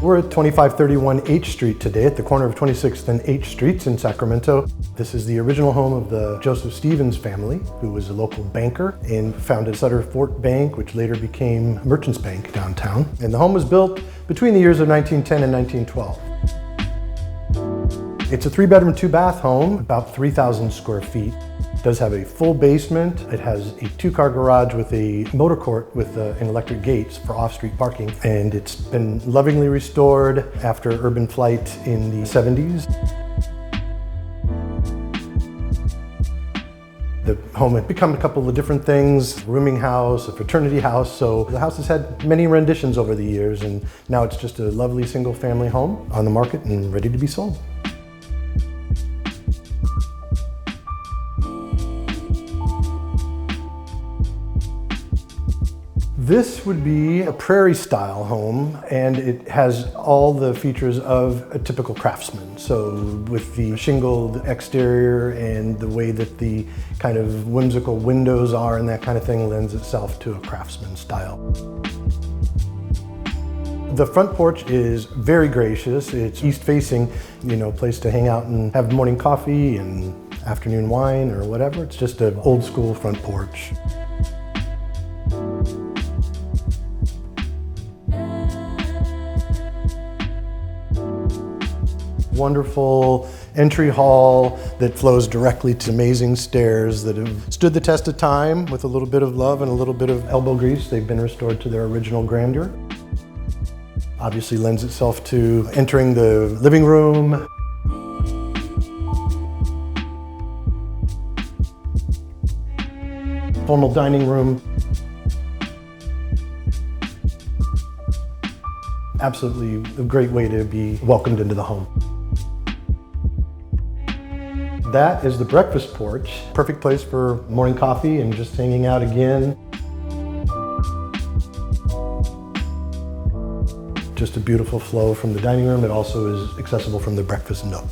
We're at 2531 H Street today at the corner of 26th and H Streets in Sacramento. This is the original home of the Joseph Stevens family, who was a local banker and founded Sutter Fort Bank, which later became Merchants Bank downtown. And the home was built between the years of 1910 and 1912. It's a 3-bedroom, 2-bath home, about 3,000 square feet. It does have a full basement. It has a 2-car garage with a motor court with an electric gates for off-street parking. And it's been lovingly restored after urban flight in the 70s. The home had become a couple of different things, a rooming house, a fraternity house, so the house has had many renditions over the years, and now it's just a lovely single-family home on the market and ready to be sold. This would be a prairie-style home, and it has all the features of a typical craftsman. So with the shingled exterior and the way that the kind of whimsical windows are and that kind of thing lends itself to a craftsman style. The front porch is very gracious. It's east-facing, place to hang out and have morning coffee and afternoon wine or whatever. It's just an old-school front porch. Wonderful entry hall that flows directly to amazing stairs that have stood the test of time with a little bit of love and a little bit of elbow grease. They've been restored to their original grandeur. Obviously lends itself to entering the living room. Formal dining room. Absolutely a great way to be welcomed into the home. That is the breakfast porch. Perfect place for morning coffee and just hanging out again. Just a beautiful flow from the dining room. It also is accessible from the breakfast nook.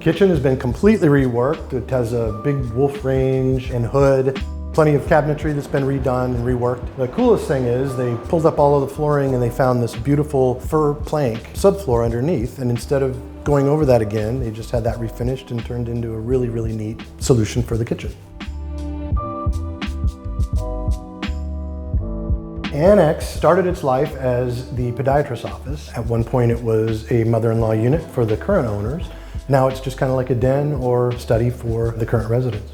Kitchen has been completely reworked. It has a big wolf range and hood. Plenty of cabinetry that's been redone and reworked. The coolest thing is they pulled up all of the flooring and they found this beautiful fir plank subfloor underneath, and instead of going over that again, they just had that refinished and turned into a really, really neat solution for the kitchen. Annex started its life as the podiatrist's office. At one point it was a mother-in-law unit for the current owners. Now it's just kind of like a den or study for the current residents.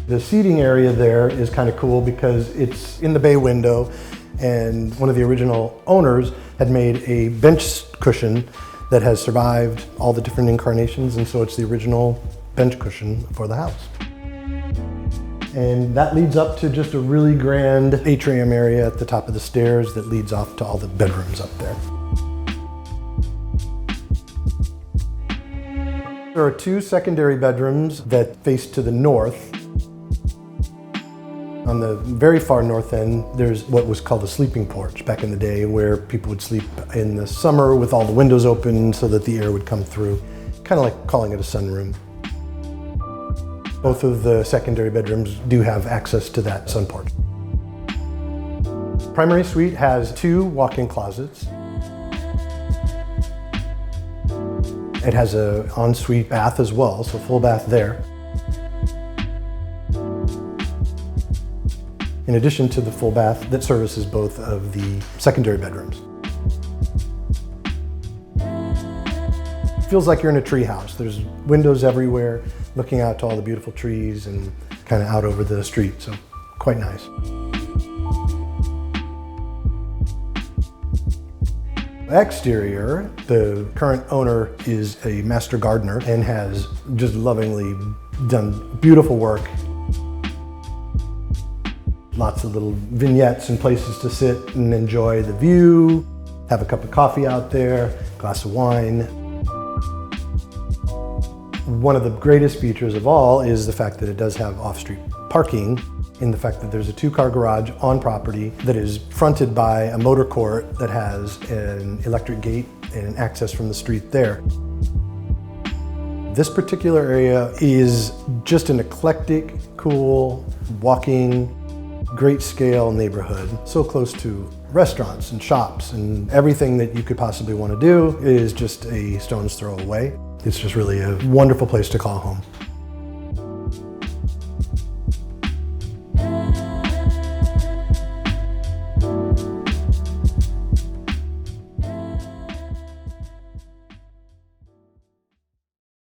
The seating area there is kind of cool because it's in the bay window, and one of the original owners had made a bench cushion that has survived all the different incarnations, and so it's the original bench cushion for the house. And that leads up to just a really grand atrium area at the top of the stairs that leads off to all the bedrooms up there. There are 2 secondary bedrooms that face to the north. On the very far north end, there's what was called the sleeping porch back in the day, where people would sleep in the summer with all the windows open so that the air would come through, kind of like calling it a sunroom. Both of the secondary bedrooms do have access to that sun porch. Primary suite has 2 walk-in closets. It has an ensuite bath as well, so full bath there. In addition to the full bath that services both of the secondary bedrooms. Feels like you're in a tree house. There's windows everywhere, looking out to all the beautiful trees and kind of out over the street, so quite nice. Exterior, the current owner is a master gardener and has just lovingly done beautiful work. Lots of little vignettes and places to sit and enjoy the view, have a cup of coffee out there, glass of wine. One of the greatest features of all is the fact that it does have off-street parking, in the fact that there's a 2-car garage on property that is fronted by a motor court that has an electric gate and access from the street there. This particular area is just an eclectic, cool, walking, great scale neighborhood. So close to restaurants and shops, and everything that you could possibly want to do is just a stone's throw away. It's just really a wonderful place to call home.